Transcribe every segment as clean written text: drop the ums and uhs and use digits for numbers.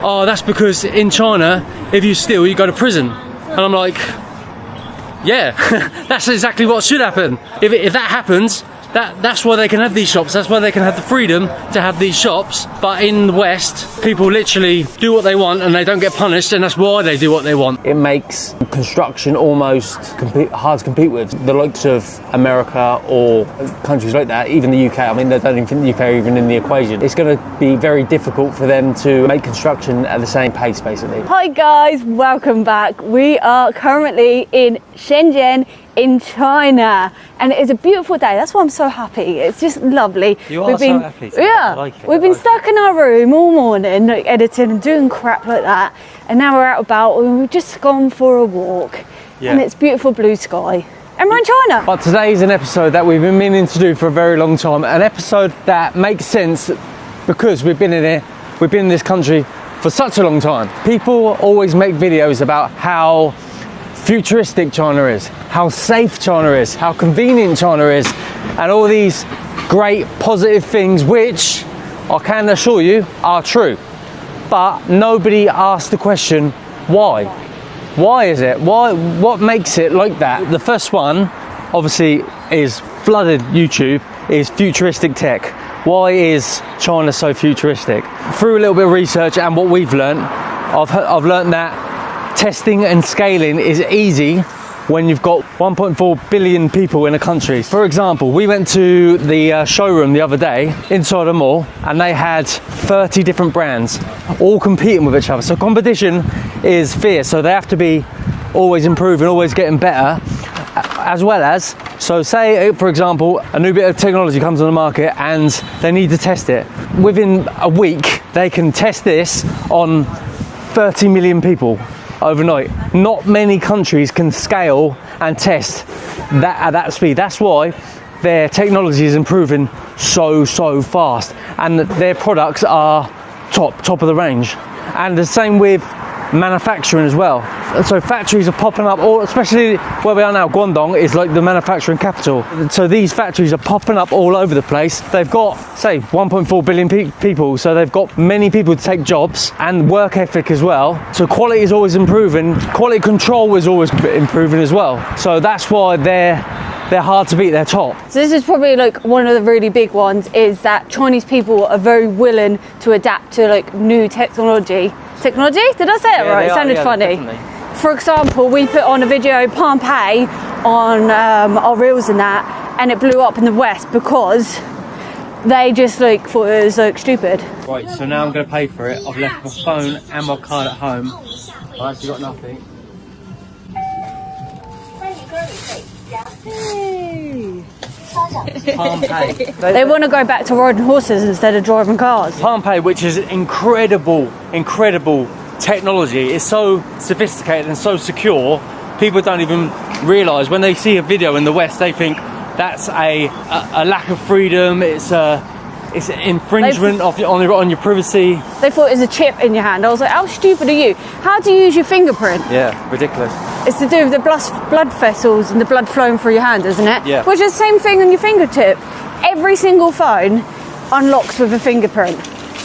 oh, that's because in China, if you steal, you go to prison. And I'm like, yeah, that's exactly what should happen. If that happens, that's why they can have these shops. That's why they can have the freedom to have these shops. But in the West, people literally do what they want and they don't get punished, and that's why they do what they want. It makes construction almost hard to compete with the likes of America or countries like that, even the UK. I mean, they don't even think the UK are even in the equation. It's going to be very difficult for them to make construction at the same pace, basically. Hi guys, welcome back. We are currently in Shenzhen in China, and it is a beautiful day. That's why I'm so happy. It's just lovely. You are so happy. Yeah, I like it. We've been stuck in our room all morning, like, editing and doing crap like that, and now we're out about and we've just gone for a walk. Yeah. And it's beautiful blue sky. And we're in China. But today's an episode that we've been meaning to do for a very long time. An episode that makes sense because we've been in this country for such a long time. People always make videos about how futuristic China is, how safe China is, how convenient China is, and all these great positive things which I can assure you are true. But nobody asked the question, why? Why is it? What makes it like that? The first one, obviously, is flooded YouTube, is futuristic tech. Why is China so futuristic? Through a little bit of research and what we've learned, I've learned that testing and scaling is easy when you've got 1.4 billion people in a country. For example, we went to the showroom the other day inside a mall, and they had 30 different brands all competing with each other. So competition is fierce, so they have to be always improving, always getting better, as well as, so say for example a new bit of technology comes on the market and they need to test it. Within a week they can test this on 30 million people overnight. Not many countries can scale and test that at that speed. That's why their technology is improving so fast, and their products are top of the range. And the same with manufacturing as well. So factories are popping up, especially where we are now. Guangdong is like the manufacturing capital. So these factories are popping up all over the place. They've got, say, 1.4 billion people, so they've got many people to take jobs, and work ethic as well. So quality is always improving. Quality control is always improving as well. So that's why they're hard to beat. They're top. So this is probably like one of the really big ones, is that Chinese people are very willing to adapt to like new technology. Did I say it right? It sounded funny. Definitely. For example, we put on a video Pompeii on our reels and that, and it blew up in the West because they just like thought it was like stupid. Right, so now I'm going to pay for it. I've left my phone and my card at home. I've actually got nothing. Pompeii. They want to go back to riding horses instead of driving cars. Pompeii, which is incredible technology. It's so sophisticated and so secure. People don't even realise when they see a video in the West, they think that's a lack of freedom. It's an infringement on your privacy. They thought it was a chip in your hand. I was like, how stupid are you? How do you use your fingerprint? Yeah, ridiculous. It's to do with the blood vessels and the blood flowing through your hand, isn't it? Yeah. Which is the same thing on your fingertip. Every single phone unlocks with a fingerprint.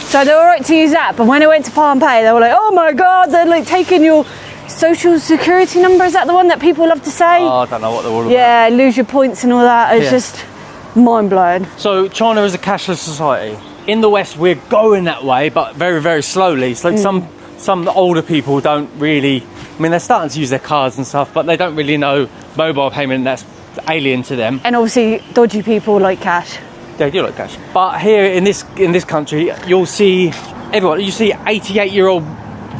So they were right to use that. But when I went to Pompeii, they were like, oh my God, they're like taking your social security number. Is that the one that people love to say? Oh, I don't know what they're all about. Yeah, lose your points and all that. It's just mind-blowing. So China is a cashless society. In the West, we're going that way, but very slowly. It's like some older people don't really, I mean, they're starting to use their cards and stuff, but they don't really know mobile payment. That's alien to them. And obviously dodgy people like cash. They do like cash. But here in this country, you'll see everyone. You see 88-year-old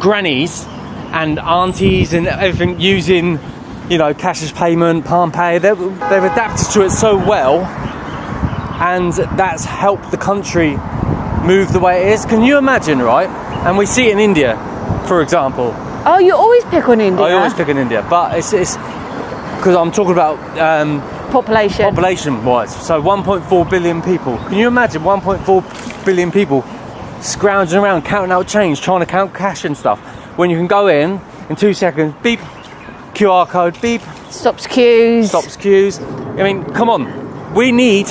grannies and aunties and everything using, cashless payment, Pompeii. They've adapted to it so well, and that's helped the country move the way it is. Can you imagine, right? And we see it in India, for example. Oh, you always pick on India. I always pick on India, but it's because I'm talking about population-wise. So 1.4 billion people. Can you imagine 1.4 billion people scrounging around, counting out change, trying to count cash and stuff, when you can go in 2 seconds, beep, QR code, beep. Stops queues. I mean, come on. We need,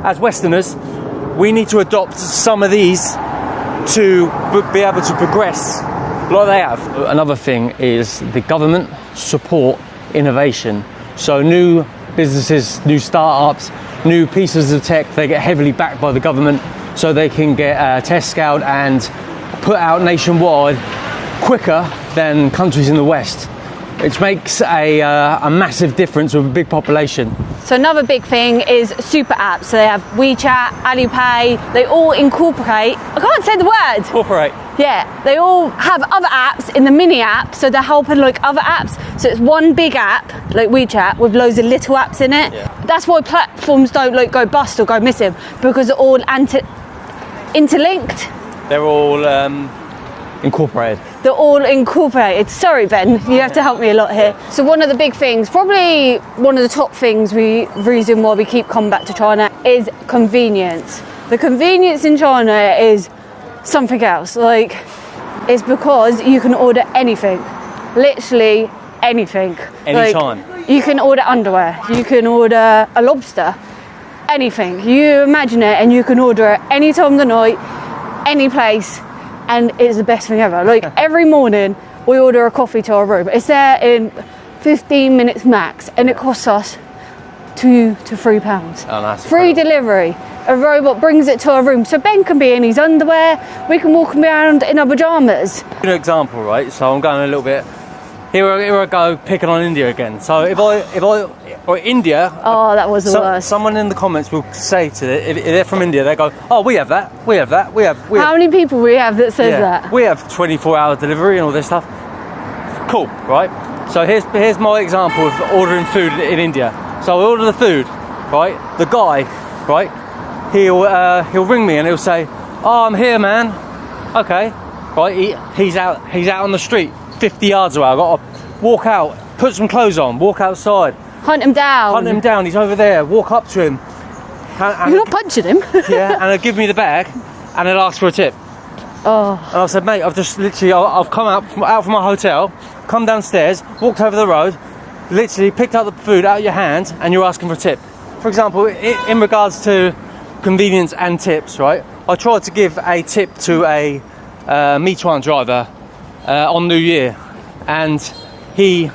as Westerners, we need to adopt some of these to be able to progress like they have. Another thing is the government support innovation. So new businesses, new startups, new pieces of tech, they get heavily backed by the government so they can get test scaled and put out nationwide quicker than countries in the West, which makes a massive difference with a big population. So another big thing is super apps. So they have WeChat, Alipay, they all incorporate, I can't say the word. Incorporate. Yeah, they all have other apps in the mini app, so they're helping like other apps. So it's one big app, like WeChat, with loads of little apps in it. Yeah. That's why platforms don't like go bust or go missing, because they're all interlinked. They're all incorporated. They're all incorporated. Sorry, Ben, you have to help me a lot here. So one of the big things, probably one of the top things, reason why we keep coming back to China is convenience. The convenience in China is something else. Like, it's because you can order anything, literally anything. Anytime. Like, you can order underwear, you can order a lobster, anything. You imagine it and you can order it any time of the night, any place. And it's the best thing ever. Like every morning we order a coffee to our room. It's there in 15 minutes max, and it costs us £2 to £3. Oh, nice. Free delivery. A robot brings it to our room. So Ben can be in his underwear, we can walk around in our pyjamas. An example, right? So I'm going a little bit. Here I go picking on India again. So if I or India. Oh, that was the worst. Someone in the comments will say to it, if they're from India, they go, "Oh, we have that. We have that. We have." How many people we have that says that? We have 24-hour delivery and all this stuff. Cool, right? So here's my example of ordering food in India. So I order the food, right? The guy, right? He'll ring me and he'll say, "Oh, I'm here, man." Okay, right? He's out on the street, 50 yards away. I've got to walk out, put some clothes on, walk outside. Hunt him down. He's over there. Walk up to him. You're not punching him. Yeah, and he'll give me the bag and he'll ask for a tip. Oh. And I said, mate, I've come out from my hotel, come downstairs, walked over the road, literally picked up the food out of your hand, and you're asking for a tip. For example, in regards to convenience and tips, right? I tried to give a tip to a Meituan driver on New Year, and he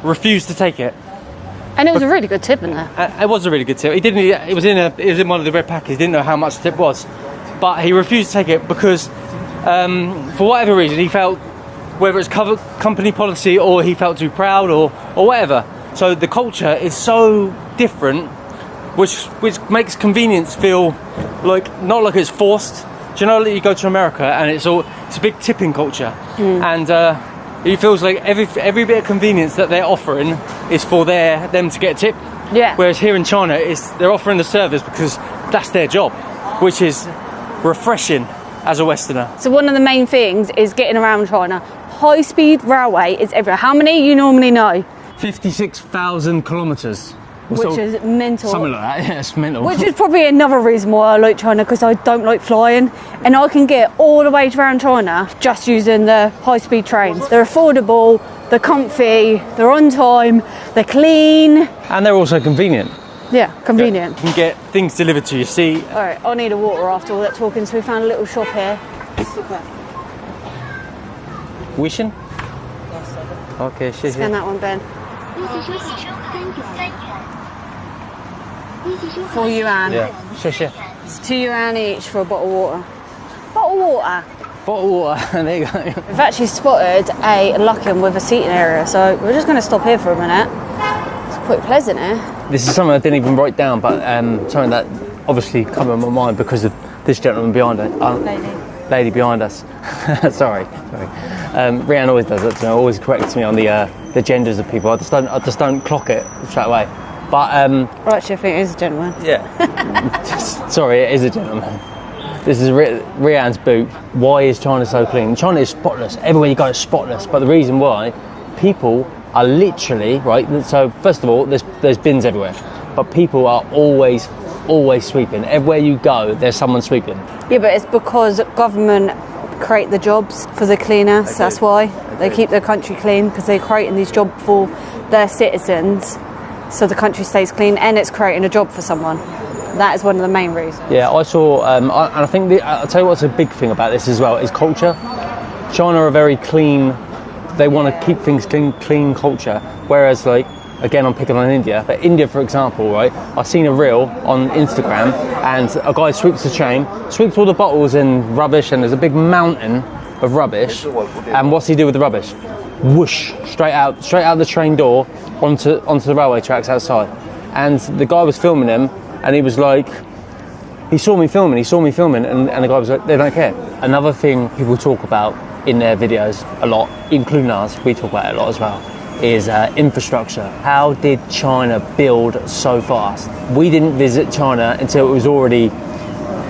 refused to take it. And it was a really good tip in there. It was a really good tip. He didn't. It was in one of the red packets. He didn't know how much the tip was, but he refused to take it because, for whatever reason, he felt, whether it's company policy or he felt too proud or whatever. So the culture is so different, which makes convenience feel not like it's forced. Do you know that you go to America and it's a big tipping culture, and it feels like every bit of convenience that they're offering is for them to get a tip. Yeah. Whereas here in China, they're offering the service because that's their job, which is refreshing as a Westerner. So one of the main things is getting around China. High-speed railway is everywhere. How many you normally know? 56,000 kilometres. Which is mental. Something like that, yeah, it's mental. Which is probably another reason why I like China, because I don't like flying. And I can get all the way around China just using the high-speed trains. They're affordable, they're comfy, they're on time, they're clean. And they're also convenient. Yeah, convenient. You can get things delivered to your seat. All right, I need a water after all that talking, so we found a little shop here. Super. Wishing? Okay, shit. Scan that one, Ben. 4 yuan. Yeah, sure. It's 2 yuan each for a bottle of water. Bottle of water. Bottle of water, there you go. We've actually spotted a luckin with a seating area, so we're just going to stop here for a minute. It's quite pleasant here. This is something I didn't even write down, but something that obviously come in my mind because of this gentleman behind us. Lady behind us. Sorry. Rianne always does that to me. Always corrects me on the genders of people. I just don't clock it straight away. But Well, actually, I think it is a gentleman. Yeah. Sorry, it is a gentleman. This is Rianne's boot. Why is China so clean? China is spotless. Everywhere you go is spotless. But the reason why, people are literally, right, so first of all, there's bins everywhere. But people are always sweeping. Everywhere you go, there's someone sweeping. Yeah, but it's because government create the jobs for the cleaners. That's why they keep their country clean, because they're creating these jobs for their citizens, so the country stays clean, and it's creating a job for someone. That is one of the main reasons. Yeah, I saw, and I think I'll tell you what's a big thing about this as well is culture. China are very clean. They want to keep things clean culture. Whereas, like, again, I'm picking on India, but India, for example, right? I've seen a reel on Instagram, and a guy sweeps the chain, sweeps all the bottles and rubbish, and there's a big mountain of rubbish. And what's he do with the rubbish? Whoosh, straight out the train door onto the railway tracks outside. And the guy was filming him, and he was like, he saw me filming, and the guy was like, they don't care. Another thing people talk about in their videos a lot, including us, we talk about it a lot as well, is infrastructure. How did China build so fast? We didn't visit China until it was already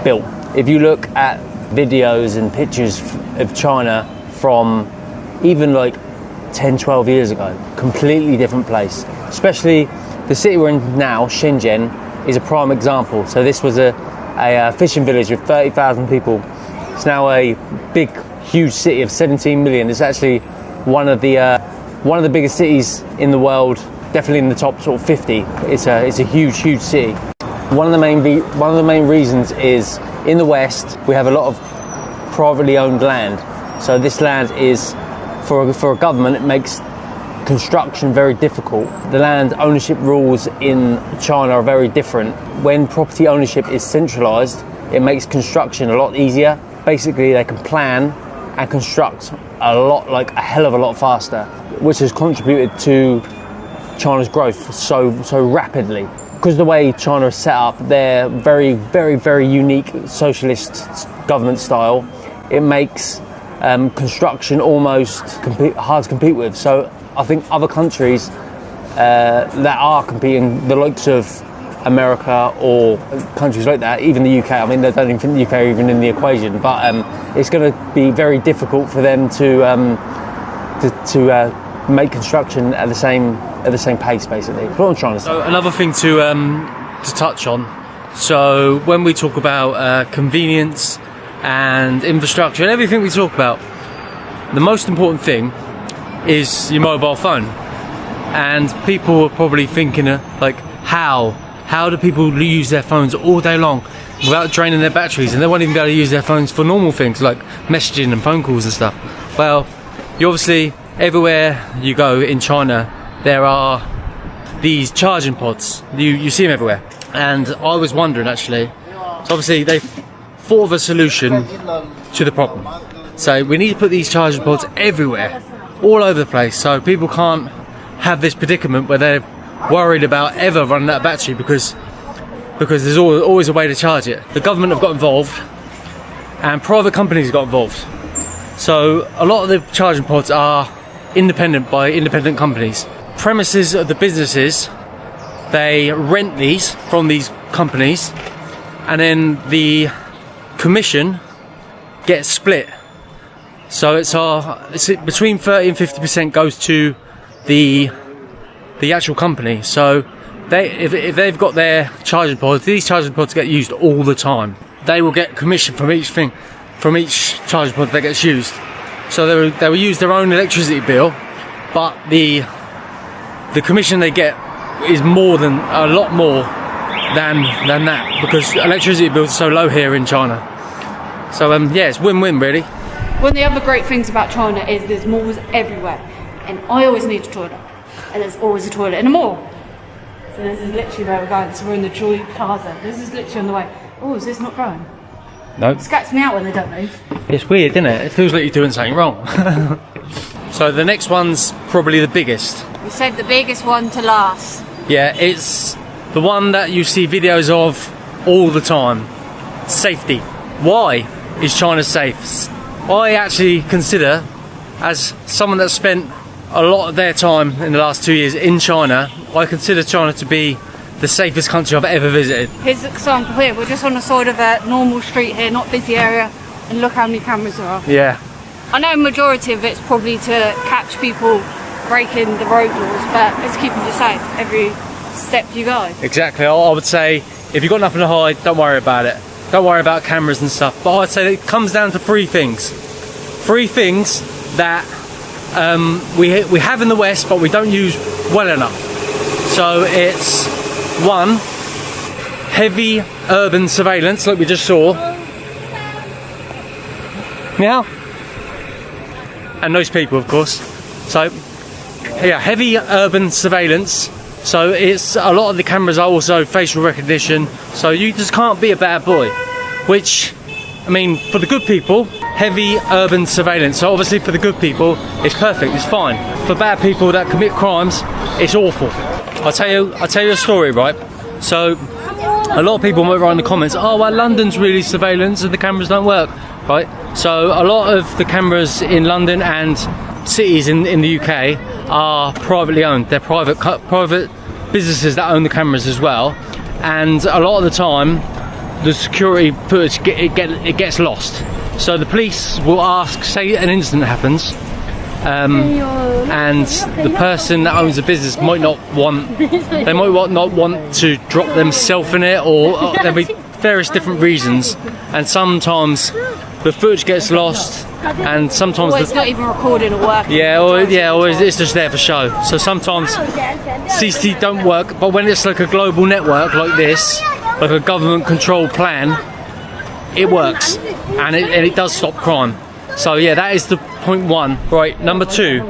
built. If you look at videos and pictures of China from even like 10, 12 years ago, completely different place. Especially the city we're in now, Shenzhen, is a prime example. So this was a fishing village with 30,000 people. It's now a big, huge city of 17 million. It's actually one of the biggest cities in the world, definitely in the top sort of 50. It's a huge city. One of the main reasons is in the West we have a lot of privately owned land. So this land is for a government, it makes construction very difficult. The land ownership rules in China are very different. When property ownership is centralized, it makes construction a lot easier. Basically, they can plan and construct a hell of a lot faster, which has contributed to China's growth so rapidly. Because the way China is set up, they're very unique socialist government style. It makes construction almost hard to compete with. So I think other countries that are competing, the likes of America or countries like that, even the UK, I mean, they don't even think the UK are even in the equation, but it's going to be very difficult for them to make construction at the same pace, basically. What I'm trying to say. So another thing to touch on. So when we talk about convenience and infrastructure and everything we talk about, the most important thing is your mobile phone. And people are probably thinking like, how do people use their phones all day long without draining their batteries, and they won't even be able to use their phones for normal things like messaging and phone calls and stuff? Well, you obviously, everywhere you go in China, there are these charging pods. You see them everywhere. And I was wondering, actually, so obviously they thought of a solution to the problem. So we need to put these charging pods everywhere, all over the place, so people can't have this predicament where they're worried about ever running out of battery because there's always a way to charge it. The government have got involved and private companies got involved. So a lot of the charging pods are independent by independent companies. Premises of the businesses, they rent these from these companies, and then the commission gets split. So it's between 30 and 50% goes to the actual company. So if they've got their charging pods, these charging pods get used all the time. They will get commission from each charging pod that gets used. So they will use their own electricity bill, but the commission they get is a lot more than that, because electricity bills are so low here in China. So yeah, it's win-win really. One of the other great things about China is there's malls everywhere, and I always need a toilet, and there's always a toilet in a mall. So this is literally where we're going. So we're in the Joy Plaza. This is literally on the way. Oh, is this not growing? No. It scats me out when they don't move. It's weird, isn't it? It feels like you're doing something wrong. So the next one's probably the biggest. We saved the biggest one to last. Yeah, it's the one that you see videos of all the time. Safety. Why is China safe? I actually consider, as someone that's spent a lot of their time in the last 2 years in China, I consider China to be the safest country I've ever visited. Here's an example here. We're just on the side of a normal street here, not busy area, and look how many cameras there are. Yeah. I know majority of it's probably to catch people breaking the road laws, but it's keeping you safe every step you go. Exactly. I would say if you've got nothing to hide, don't worry about it. Don't worry about cameras and stuff. But I'd say it comes down to three things. Three things that we have in the West, but we don't use well enough. So it's one, heavy urban surveillance, like we just saw. Meow. And those people, of course. So, yeah, heavy urban surveillance. So it's a lot of the cameras are also facial recognition. So you just can't be a bad boy. Which, I mean, for the good people, heavy urban surveillance. So obviously for the good people, it's perfect, it's fine. For bad people that commit crimes, it's awful. I'll tell you a story, right? So a lot of people might write in the comments, oh well, London's really surveillance and the cameras don't work, right? So a lot of the cameras in London and cities in the UK are privately owned. They're private businesses that own the cameras as well, and a lot of the time the security footage it gets lost. So the police will ask, say an incident happens, and the person that owns the business might not want to drop themselves in it, or there'll be various different reasons, and sometimes the footage gets lost, and sometimes it's not even recording or working. Or it's just there for show. So sometimes CCTV don't work, but when it's like a global network like this, like a government controlled plan, it works, and it does stop crime. So yeah, that is the point one. Right, number two,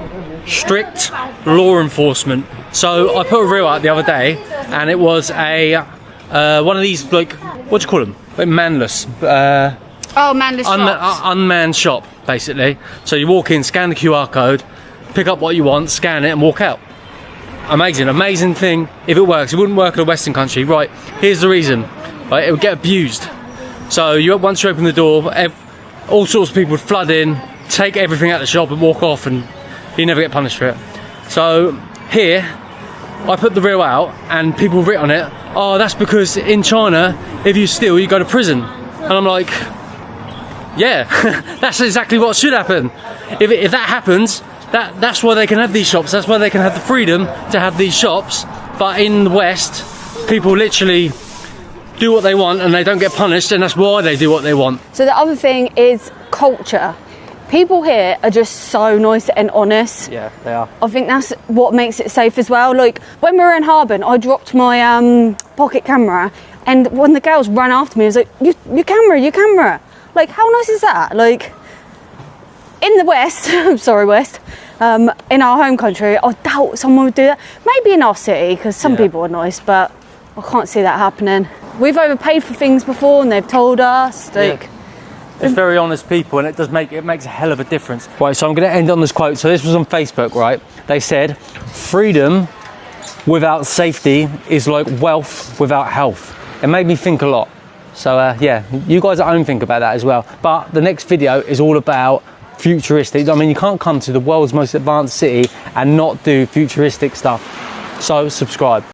strict law enforcement. So I put a reel out the other day, and it was a one of these, like, what do you call them? Like manless. Manless shops. Unmanned shop, basically. So you walk in, scan the QR code, pick up what you want, scan it, and walk out. Amazing thing. If it works, it wouldn't work in a Western country. Right, here's the reason. Right, it would get abused. So once you open the door, all sorts of people would flood in, take everything out of the shop and walk off, and you never get punished for it. So here, I put the reel out, and people writ on it, oh, that's because in China, if you steal, you go to prison. And I'm like, yeah, that's exactly what should happen. If that happens, that's why they can have these shops. That's why they can have the freedom to have these shops. But in the West, people literally do what they want and they don't get punished, and that's why they do what they want. So the other thing is culture. People here are just so nice and honest. Yeah, they are. I think that's what makes it safe as well. Like when we were in Harbin, I dropped my pocket camera, and when the girls ran after me, I was like, your camera. Like, how nice is that? Like, in the West, I'm sorry, West, in our home country, I doubt someone would do that. Maybe in our city, because some people are nice, but I can't see that happening. We've overpaid for things before, and they've told us, like... Yeah. It's very honest people, and it makes a hell of a difference. Right, so I'm going to end on this quote. So this was on Facebook, right? They said, freedom without safety is like wealth without health. It made me think a lot. So yeah, you guys at home think about that as well. But the next video is all about futuristic. I mean, you can't come to the world's most advanced city and not do futuristic stuff. So subscribe.